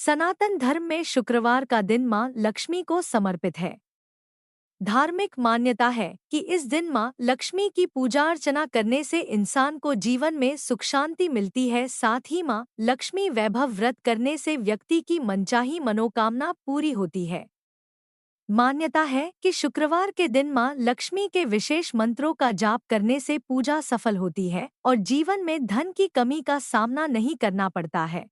सनातन धर्म में शुक्रवार का दिन मां लक्ष्मी को समर्पित है। धार्मिक मान्यता है कि इस दिन मां लक्ष्मी की पूजा अर्चना करने से इंसान को जीवन में सुख शांति मिलती है। साथ ही मां लक्ष्मी वैभव व्रत करने से व्यक्ति की मनचाही मनोकामना पूरी होती है। मान्यता है कि शुक्रवार के दिन मां लक्ष्मी के विशेष मंत्रों का जाप करने से पूजा सफल होती है और जीवन में धन की कमी का सामना नहीं करना पड़ता है।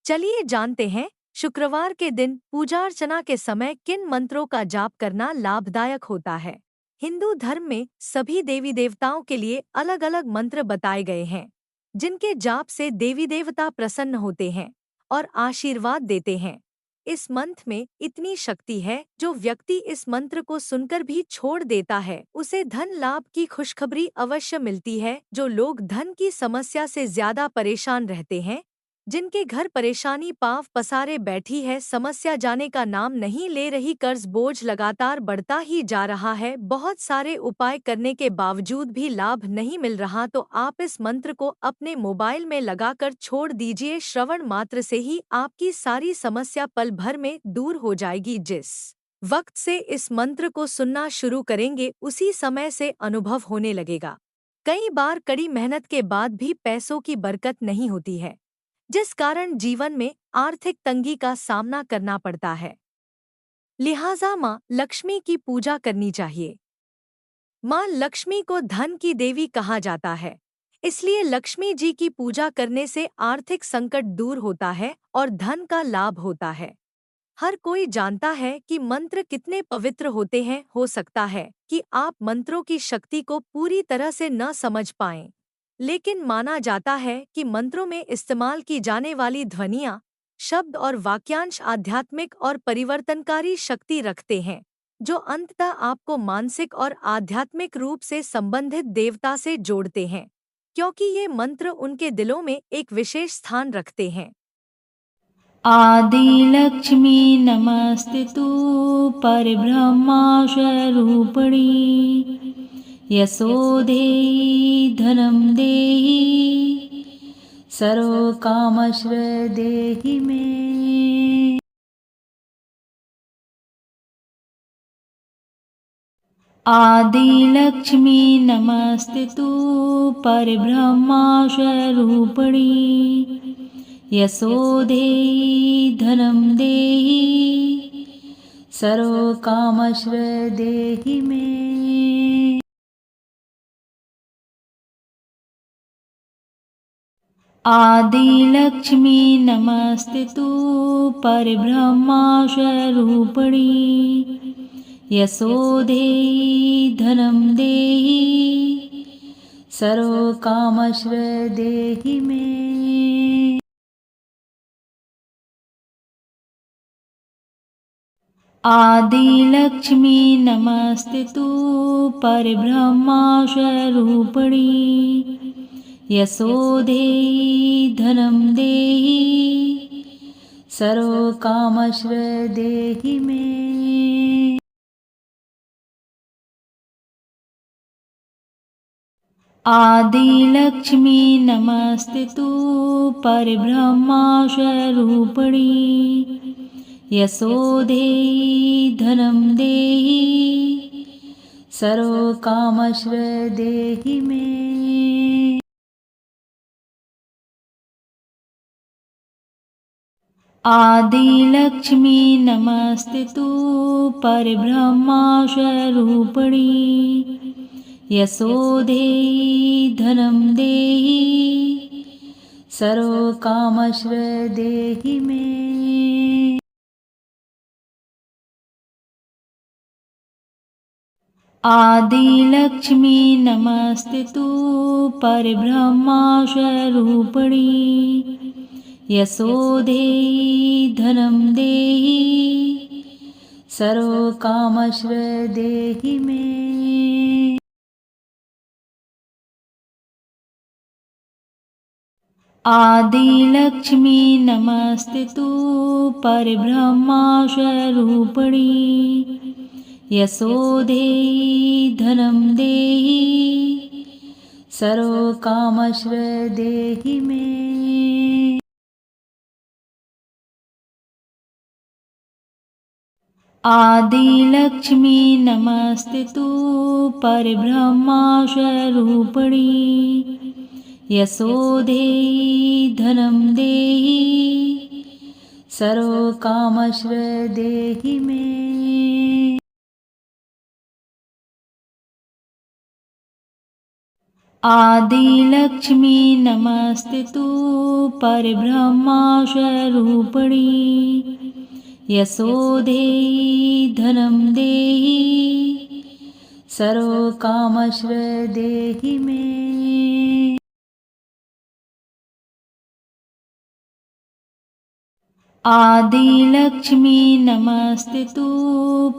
चलिए जानते हैं, शुक्रवार के दिन पूजा अर्चना के समय किन मंत्रों का जाप करना लाभदायक होता है। हिंदू धर्म में सभी देवी देवताओं के लिए अलग अलग मंत्र बताए गए हैं, जिनके जाप से देवी देवता प्रसन्न होते हैं और आशीर्वाद देते हैं। इस मंत्र में इतनी शक्ति है, जो व्यक्ति इस मंत्र को सुनकर भी छोड़ देता है उसे धन लाभ की खुशखबरी अवश्य मिलती है। जो लोग धन की समस्या से ज्यादा परेशान रहते हैं, जिनके घर परेशानी पांव पसारे बैठी है, समस्या जाने का नाम नहीं ले रही, कर्ज बोझ लगातार बढ़ता ही जा रहा है, बहुत सारे उपाय करने के बावजूद भी लाभ नहीं मिल रहा, तो आप इस मंत्र को अपने मोबाइल में लगाकर छोड़ दीजिए। श्रवण मात्र से ही आपकी सारी समस्या पल भर में दूर हो जाएगी। जिस वक्त से इस मंत्र को सुनना शुरू करेंगे, उसी समय से अनुभव होने लगेगा। कई बार कड़ी मेहनत के बाद भी पैसों की बरकत नहीं होती है, जिस कारण जीवन में आर्थिक तंगी का सामना करना पड़ता है। लिहाजा मां लक्ष्मी की पूजा करनी चाहिए। मां लक्ष्मी को धन की देवी कहा जाता है, इसलिए लक्ष्मी जी की पूजा करने से आर्थिक संकट दूर होता है और धन का लाभ होता है। हर कोई जानता है कि मंत्र कितने पवित्र होते हैं। हो सकता है कि आप मंत्रों की शक्ति को पूरी तरह से न समझ पाएं, लेकिन माना जाता है कि मंत्रों में इस्तेमाल की जाने वाली ध्वनियाँ, शब्द और वाक्यांश आध्यात्मिक और परिवर्तनकारी शक्ति रखते हैं, जो अंततः आपको मानसिक और आध्यात्मिक रूप से संबंधित देवता से जोड़ते हैं, क्योंकि ये मंत्र उनके दिलों में एक विशेष स्थान रखते हैं। आदिलक्ष्मी नमस्तेतु परब्रह्मा स्वरूपिणी यशो देहि धनं देहि सर्वकामश्च देहि मे। आदिलक्ष्मी नमस्तेतु परब्रह्मा स्वरूपिणी यशो देहि धनं देहि सर्वकामश्च देहि मे। आदिलक्ष्मी नमस्तेतु परब्रह्मा स्वरूपिणी यशो देहि धनं देहि सर्वकामश्च देहि मे। आदिलक्ष्मी नमस्तेतु परब्रह्मा स्वरूपिणी यशो देहि धनं देहि सर्वकामश्च देहि मे। आदिलक्ष्मी नमस्तेतु परब्रह्मा स्वरूपिणी यशो देहि धनं देहि सर्वकामश्च देहि मे। आदिलक्ष्मी नमस्तेतु परब्रह्मा स्वरूपिणी यशो देहि धनं देहि सर्वकामश्च देहि मे। आदिलक्ष्मी नमस्तेतु परब्रह्मा स्वरूपिणी यशो देहि धनं देहि सर्वकामश्च देहि मे। आदिलक्ष्मी नमस्तेतु परब्रह्मा स्वरूपिणी यशो देहि धनं देहि सर्वकामश्च देहि मे। आदिलक्ष्मी नमस्तेतु परब्रह्मा स्वरूपिणी यशो देहि धनं देहि सर्वकामश्च देहि मे। आदिलक्ष्मी नमस्तेतु परब्रह्मा स्वरूपिणी यशो देहि धनं देहि सर्वकामश्च देहि मे। आदिलक्ष्मी नमस्तेतु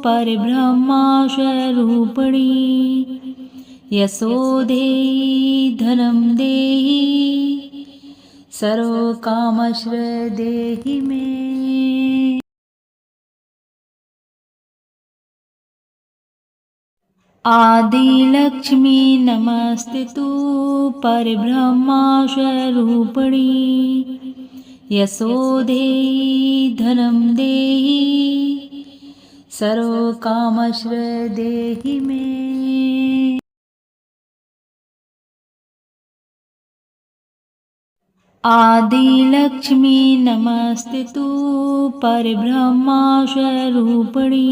परब्रह्मा स्वरूपिणी यशो देहि धनं देहि सर्वकामश्च देहि मे। आदिलक्ष्मी नमस्तेतु परब्रह्मा स्वरूपिणी यशो देहि धनं देहि सर्वकामश्च देहि मे। आदिलक्ष्मी नमस्तेतु परब्रह्मा स्वरूपिणी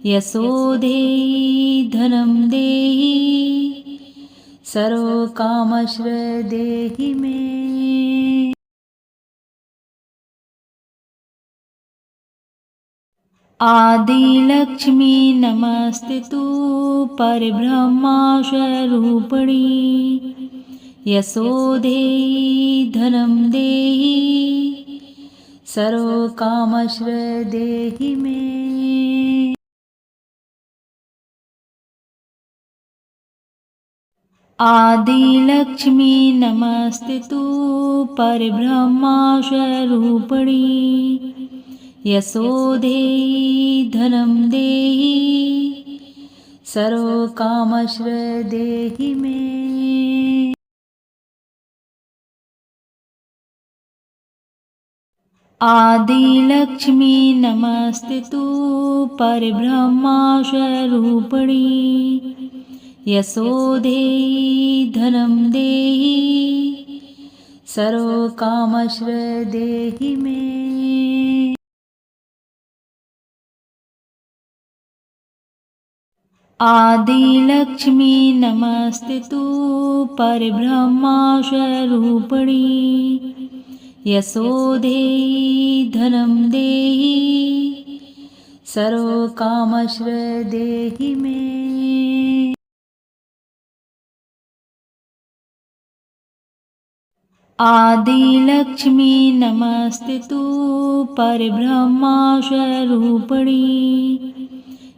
यशो देहि धनं देहि सर्वकामश्च देहि मे। आदिलक्ष्मी नमस्तेतु परब्रह्मा स्वरूपिणी यशो देहि धनं देहि सर्वकामश्च देहि मे। आदिलक्ष्मी नमस्तेतु परब्रह्मा स्वरूपिणी यशो देहि धनं देहि सर्वकामश्च देहि मे। आदिलक्ष्मी नमस्तेतु परब्रह्मा स्वरूपिणी यशो देहि धनं देहि सर्वकामश्च देहि मे। आदिलक्ष्मी नमस्तेतु परब्रह्मा स्वरूपिणी यशो देहि धनं देहि सर्वकामश्च देहि मे। आदिलक्ष्मी नमस्तेतु परब्रह्मा स्वरूपिणी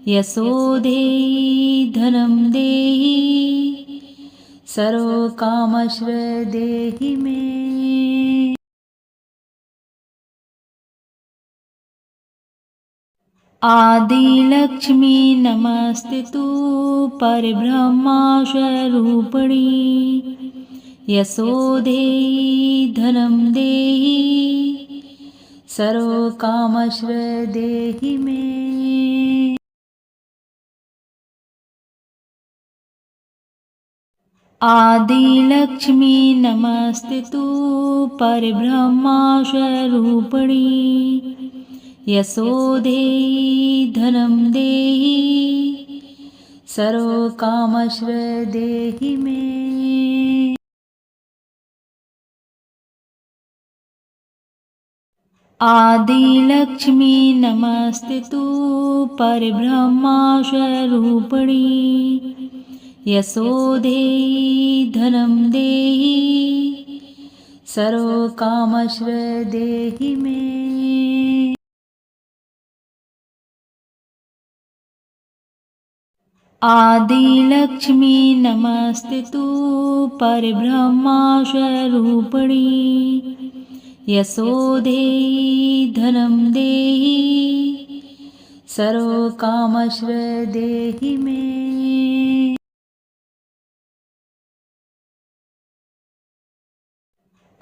यशो देहि धनं देहि सर्वकामश्च देहि मे। आदिलक्ष्मी नमस्तेतु परब्रह्मा स्वरूपिणी यशो देहि धनं देहि सर्वकामश्च देहि मे। आदिलक्ष्मी नमस्तेतु परब्रह्मा स्वरूपिणी यशो देहि धनं देहि सर्वकामश्च देहि मे। आदिलक्ष्मी नमस्तेतु परब्रह्मा स्वरूपिणी यशो देहि धनं देहि सर्वकामश्च देहि मे। आदिलक्ष्मी नमस्तेतु परब्रह्मा स्वरूपिणी यशो देहि धनं देहि सर्वकामश्च देहि मे।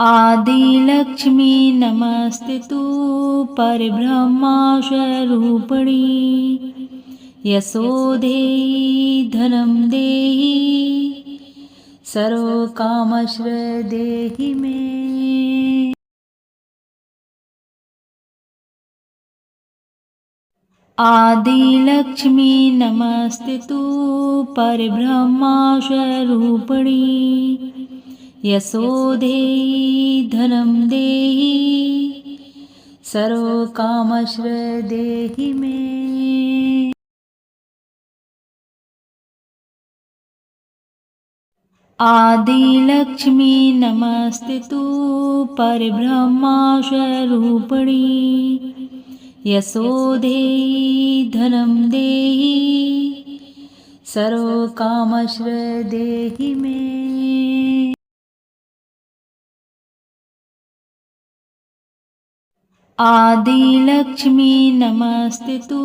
आदिलक्ष्मी नमस्तेतु परब्रह्मा स्वरूपिणी यशो देहि धनं देहि सर्वकामश्रय देहि मे। आदिलक्ष्मी नमस्तेतु परब्रह्मा स्वरूपिणी यशो देहि धनं देहि सर्वकामश्रय देहि मे। आदिलक्ष्मी नमस्तेतु परब्रह्मा स्वरूपिणी यशो देहि धनं देहि सर्वकामश्रय देहि मे। आदिलक्ष्मी नमस्तेतु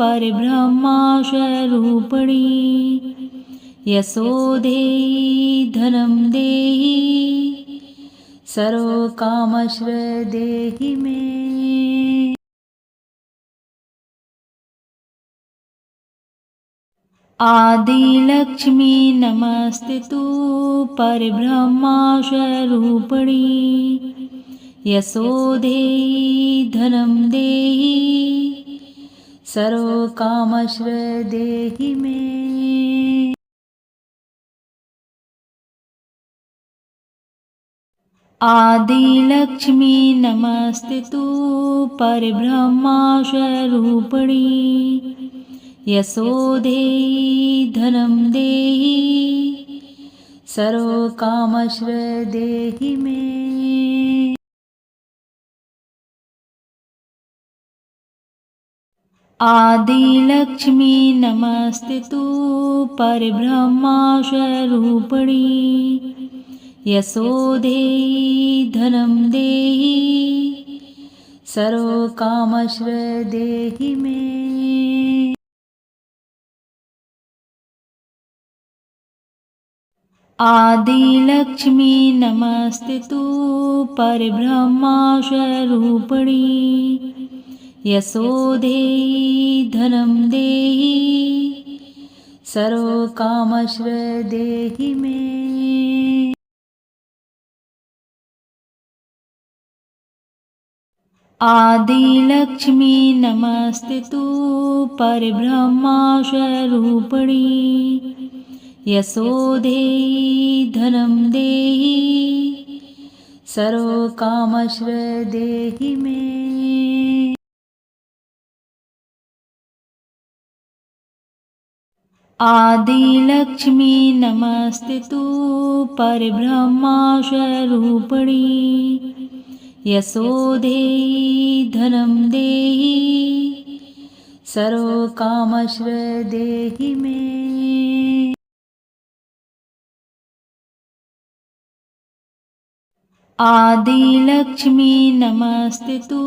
परब्रह्मा स्वरूपिणी यशो देहि धनं देहि सर्वकामश्रय देहि मे। आदिलक्ष्मी नमस्तेतु परब्रह्मा स्वरूपिणी यशो देहि धनं देहि सर्वकामश्रय देहि मे। आदिलक्ष्मी नमस्तेतु परब्रह्मा स्वरूपिणी यशो देहि धनं देहि सर्वकामश्रय देहि मे। आदिलक्ष्मी नमस्तेतु परब्रह्मा स्वरूपिणी यशो देहि धनं देहि सर्वकामश्रय देहि मे। आदिलक्ष्मी नमस्तेतु परब्रह्मा स्वरूपिणी यशो देहि धनं देहि सर्वकामश्रय देहि मे। आदिलक्ष्मी नमस्तेतु परब्रह्मा स्वरूपिणी यशो देहि धनं देहि सर्वकामश्रय देहि मे। आदिलक्ष्मी नमस्तेतु परब्रह्मा स्वरूपिणी यशो देहि धनं देहि सर्वकामश्रय देहि मे। आदिलक्ष्मी नमस्तेतु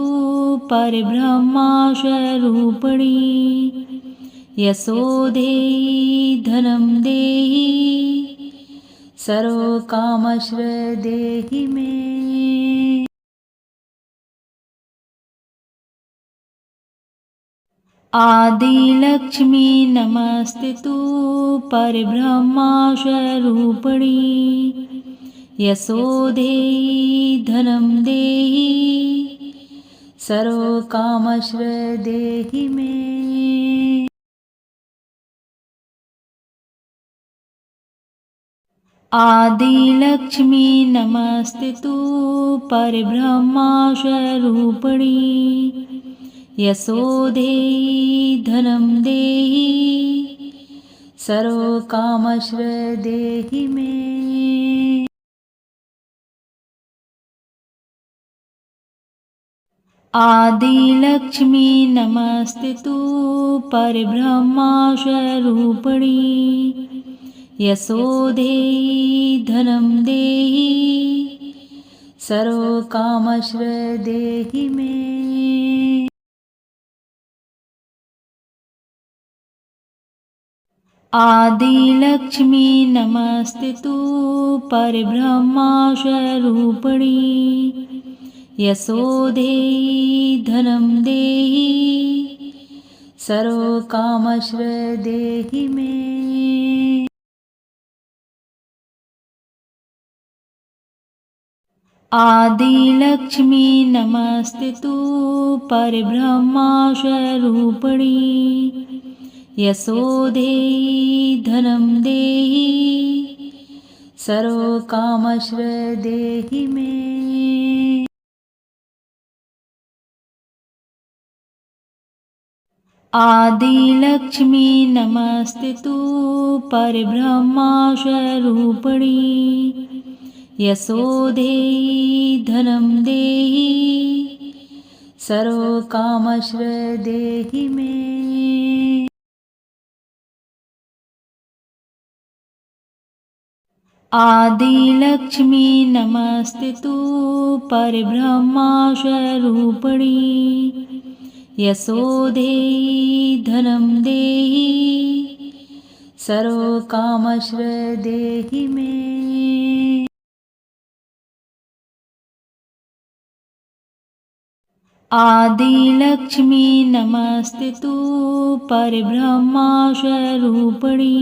परब्रह्मा स्वरूपिणी यशो देहि धनं देहि सर्वकामश्रय देहि मे। आदिलक्ष्मी नमस्तेतु परब्रह्मा स्वरूपिणी यशो देहि धनं देहि सर्वकामश्रय देहि मे। आदिलक्ष्मी नमस्तेतु परब्रह्मा स्वरूपिणी यशो देहि धनं देहि सर्वकामश्रय देहि मे। आदिलक्ष्मी नमस्तेतु परब्रह्मा स्वरूपिणी यशो देहि धनं देहि सर्वकामश्रय देहि मे। आदिलक्ष्मी नमस्तु परब्रह्मा स्वरूपिणी यशो देहि धनं देहि सर्वकामश्र देहि मे। आदिलक्ष्मी नमस्तु परब्रह्मा स्वरूपिणी यशो देहि धनं देहि सर्वकामश्र देहि मे। आदिलक्ष्मी नमस्तु परब्रह्मा स्वरूपिणी यशो देहि धनं देहि सर्वकामश्र देहि मे। आदिलक्ष्मी नमस्तु परब्रह्मा स्वरूपिणी यशो देहि धनं देहि सर्वकामश्र देहि मे। आदिलक्ष्मी नमस्तु परब्रह्मा स्वरूपिणी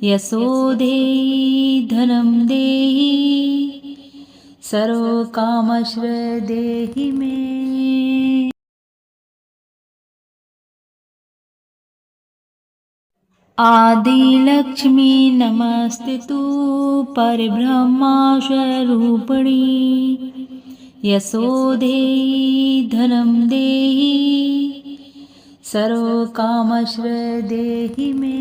यशो देहि धनं देहि सर्वकामश्र देहि मे। आदिलक्ष्मी नमस्तु परब्रह्मा स्वरूपिणी यशो देहि धनं देहि सर्वकामश्र देहि मे।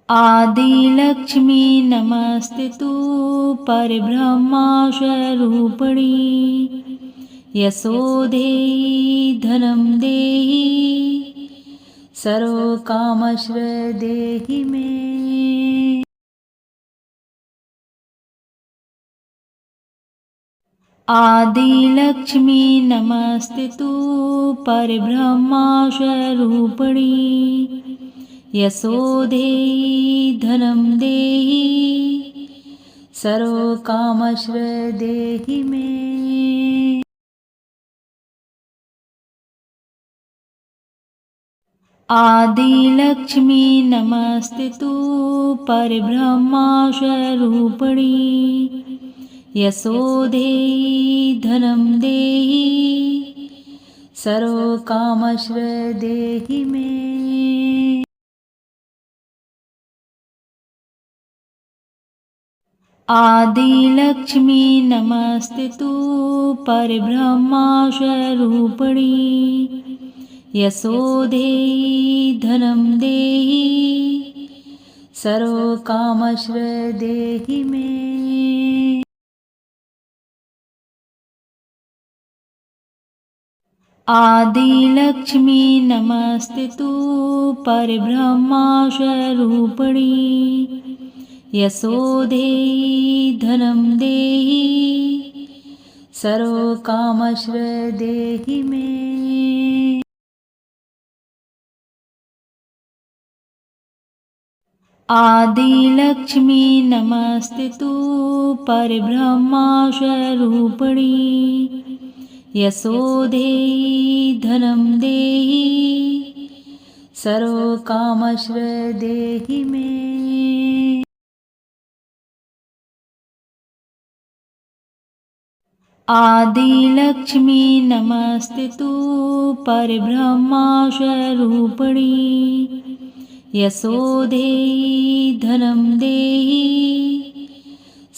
आदिलक्ष्मी नमस्तु परब्रह्मा स्वरूपिणी यशो देहि धनं देहि सर्वकामश्र देहि मे। आदिलक्ष्मी नमस्तु परब्रह्मा स्वरूपिणी यशो देहि धनं देहि सर्वकामश्र देहि मे। आदिलक्ष्मी नमस्तु परब्रह्मा स्वरूपिणी यशो देहि धनं देहि सर्वकामश्र देहि मे। आदिलक्ष्मी नमस्तु परब्रह्मा स्वरूपिणी यशो देहि धनं देहि सर्वकामश्र देहि मे। आदिलक्ष्मी नमस्तु परब्रह्मा स्वरूपिणी यशो देहि धनं देहि सर्वकामश्र देहि मे। आदिलक्ष्मी नमस्तु परब्रह्मा स्वरूपिणी यशो देहि धनं देहि सर्वकामश्र देहि मे। आदिलक्ष्मी नमस्तु परब्रह्मा स्वरूपिणी यशो देहि धनं देहि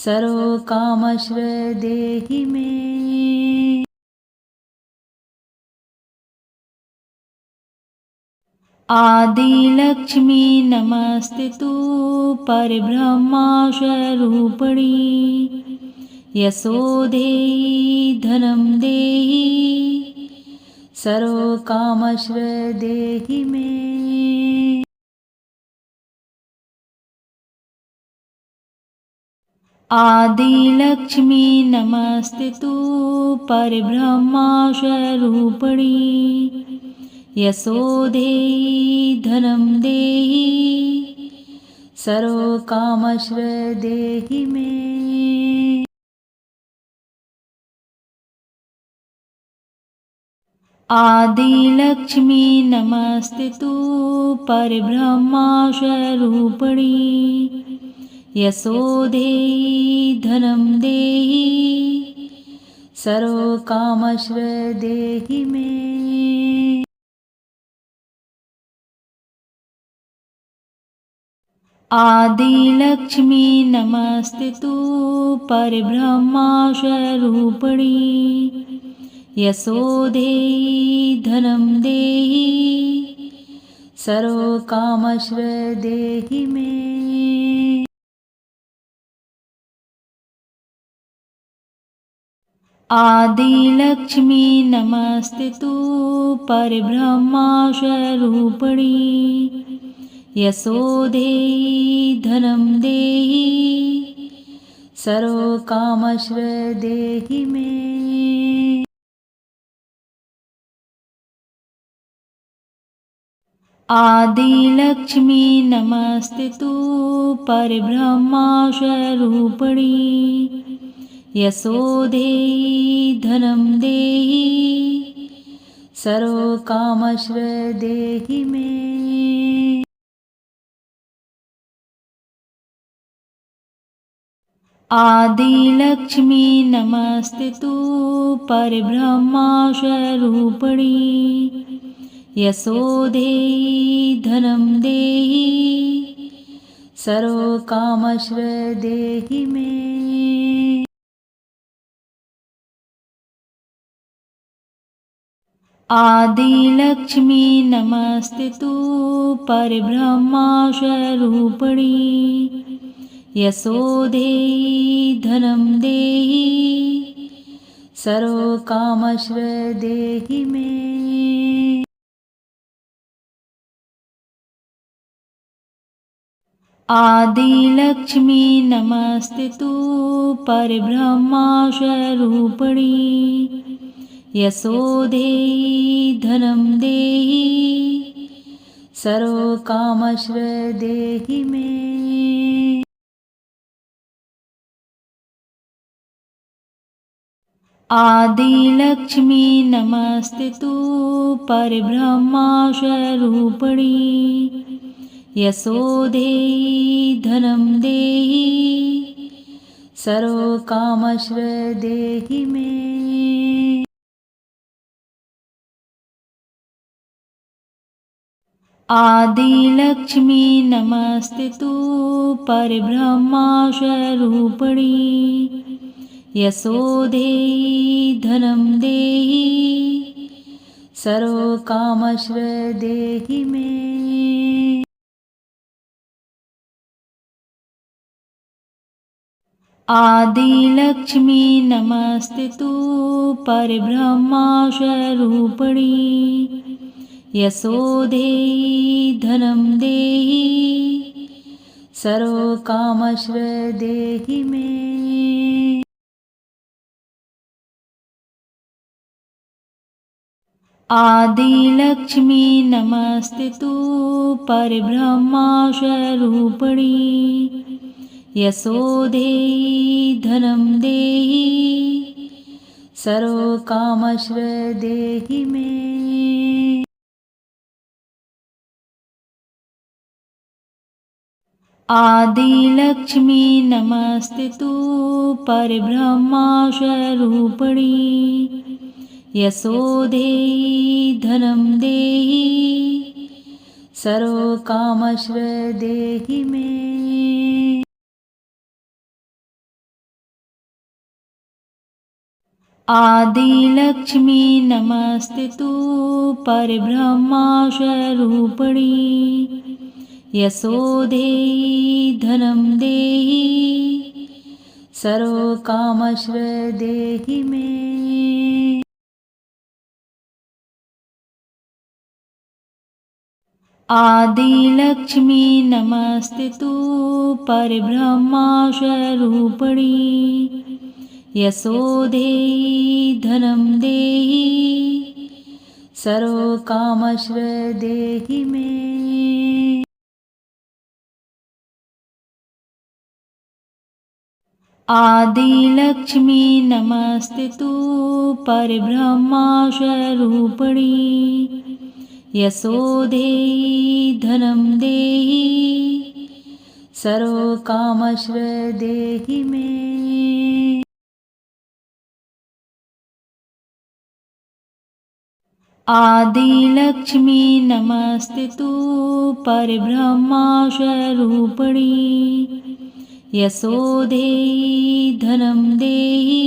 सर्वकामश्र देहि मे। आदिलक्ष्मी नमस्तु परब्रह्मा स्वरूपिणी यशो देहि धनं देहि सर्वकामश्र देहि मे। आदिलक्ष्मी नमस्तेतु परब्रह्मा स्वरूपिणी यशो देहि धनं देहि सर्वकामश्रय देहि मे। आदिलक्ष्मी नमस्तेतु परब्रह्मा स्वरूपिणी यशो देहि धनं देहि सर्वकामश्रय देहि मे। आदिलक्ष्मी नमस्तेतु परब्रह्मा स्वरूपिणी यशो देहि धनं देहि सर्वकामश्रय देहि मे। आदिलक्ष्मी नमस्तेतु परब्रह्मा स्वरूपिणी यशो देहि धनं देहि सर्वकामश्रय देहि मे। आदिलक्ष्मी नमस्तेतु परब्रह्मा स्वरूपिणी यशो देहि धनं देहि सर्वकामश्रय देहि मे। आदिलक्ष्मी नमस्तेतु परब्रह्मा स्वरूपिणी यशो देहि धनं देहि सर्वकामश्रय देहि मे। आदिलक्ष्मी नमस्तेतु परब्रह्मा स्वरूपिणी यशो देहि धनं देहि सर्वकामश्रय देहि मे। आदिलक्ष्मी नमस्तेतु परब्रह्मा स्वरूपिणी यशो देहि धनं देहि सर्वकामश्रय देहि मे। आदिलक्ष्मी नमस्तेतु परब्रह्मा स्वरूपिणी यशो देहि धनं देहि सर्वकामश्रय देहि मे। आदिलक्ष्मी नमस्तेतु परब्रह्मा स्वरूपिणी यशो देहि धनं देहि सर्वकामश्रय देहि मे। आदिलक्ष्मी नमस्तेतु परब्रह्मा स्वरूपिणी यशो देहि धनं देहि सर्वकामश्रय देहि मे। आदिलक्ष्मी नमस्तेतु परब्रह्मा स्वरूपिणी यशो देहि धनं देहि सर्वकामश्रय देहि मे। आदिलक्ष्मी नमस्तेतु परब्रह्मा स्वरूपिणी यशो देहि धनं देहि सर्वकामश्रय देहि मे। आदिलक्ष्मी नमस्तेतु परब्रह्मा स्वरूपिणी यशो देहि धनं देहि सर्वकामश्रय देहि मे। आदिलक्ष्मी नमस्तेतु परब्रह्मा स्वरूपिणी यशो देहि धनं देहि सर्वकामश्रय देहि मे। आदिलक्ष्मी नमस्तेतु परब्रह्मा स्वरूपिणी यशो देहि धनं देहि सर्वकामश्रय देहि मे। आदिलक्ष्मी नमस्तेतु परब्रह्मा स्वरूपिणी यशो देहि धनं देहि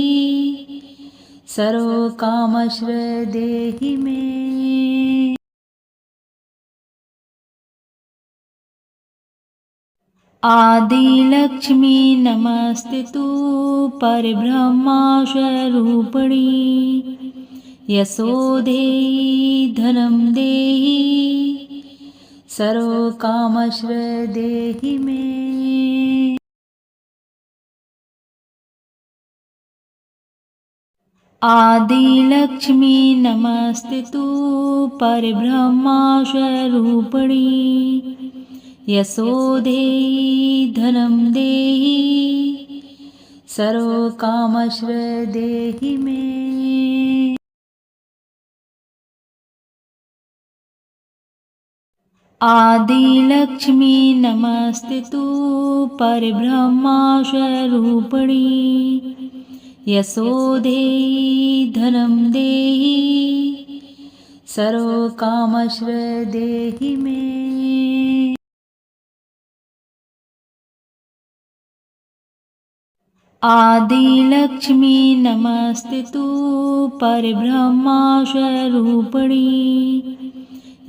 सर्वकामश्रय देहि मे। आदिलक्ष्मी नमस्तेतु परब्रह्मा स्वरूपिणी यशो देहि धनं देहि सर्वकामश्रय देहि मे। आदिलक्ष्मी नमस्तेतु परब्रह्मा स्वरूपिणी यशो देहि धनं देहि सर्वकामश्रय देहि मे। आदिलक्ष्मी नमस्तेतु परब्रह्मा स्वरूपिणी यशो देहि धनं देहि सर्वकामश्रय देहि मे। आदिलक्ष्मी नमस्तेतु परब्रह्मा स्वरूपिणी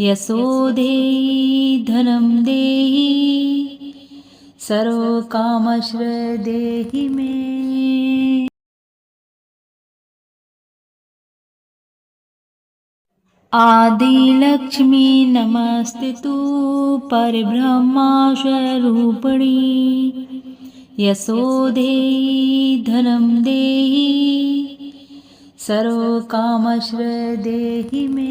यशो देहि धनं देहि सर्वकामश्रय देहि मे। आदिलक्ष्मी नमस्तेतु परब्रह्मा स्वरूपिणी यशो देहि धनं देहि सर्वकामश्रय देहि मे।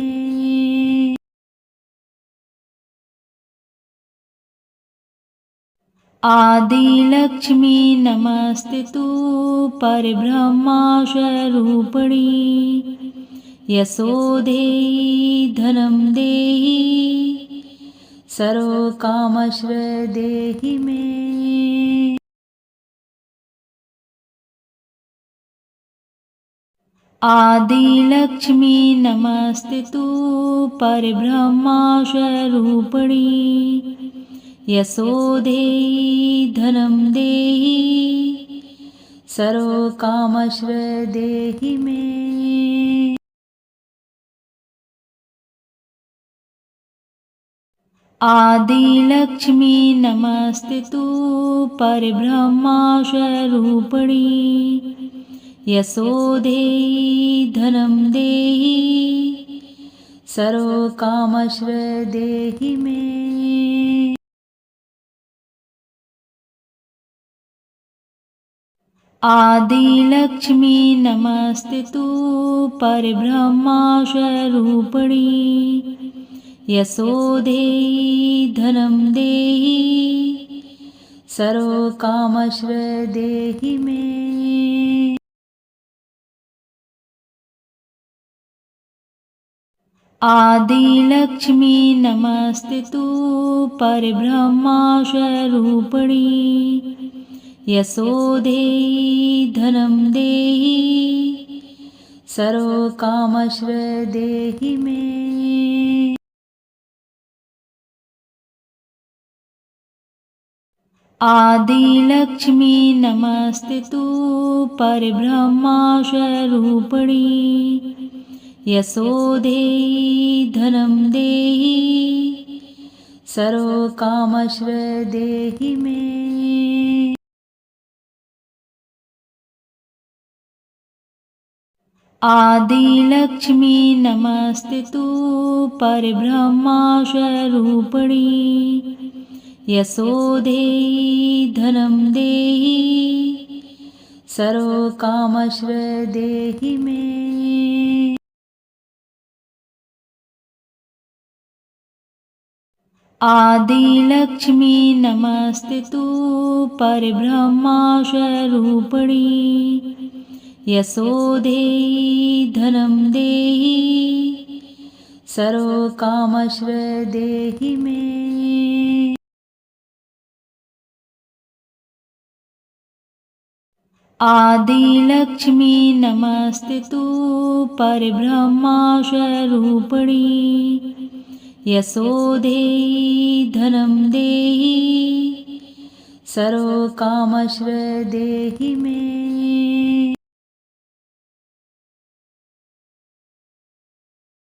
आदिलक्ष्मी नमस्तेतु परब्रह्मा स्वरूपिणी यशो देहि धनं देहि सर्वकामश्रय देहि मे। आदिलक्ष्मी नमस्तेतु परब्रह्मा स्वरूपिणी यशो देहि धनं देहि सर्वकामश्रय देहि मे। आदिलक्ष्मी नमस्तेतु परब्रह्मा स्वरूपिणी यशो देहि धनं देहि सर्वकामश्रय देहि मे। आदिलक्ष्मी नमस्तेतु परब्रह्मा स्वरूपिणी यशो देहि धनं देहि सर्वकामश्रय देहि मे। आदिलक्ष्मी नमस्तेतु परब्रह्मा स्वरूपिणी यशो देहि धनं देहि सर्वकामश्रय देहि मे। आदिलक्ष्मी नमस्तेतु परब्रह्मा स्वरूपिणी यशो देहि धनं देहि सर्वकामश्रय देहि मे। आदिलक्ष्मी नमस्तेतु परब्रह्मा स्वरूपिणी यशो देहि धनं देहि सर्वकामश्रय देहि मे। आदिलक्ष्मी नमस्तेतु परब्रह्मा स्वरूपिणी यशो देहि धनं देहि सर्वकामश्रय देहि मे। आदिलक्ष्मी नमस्तेतु परब्रह्मा स्वरूपिणी यशो देहि धनं देहि सर्वकामश्रय देहि मे।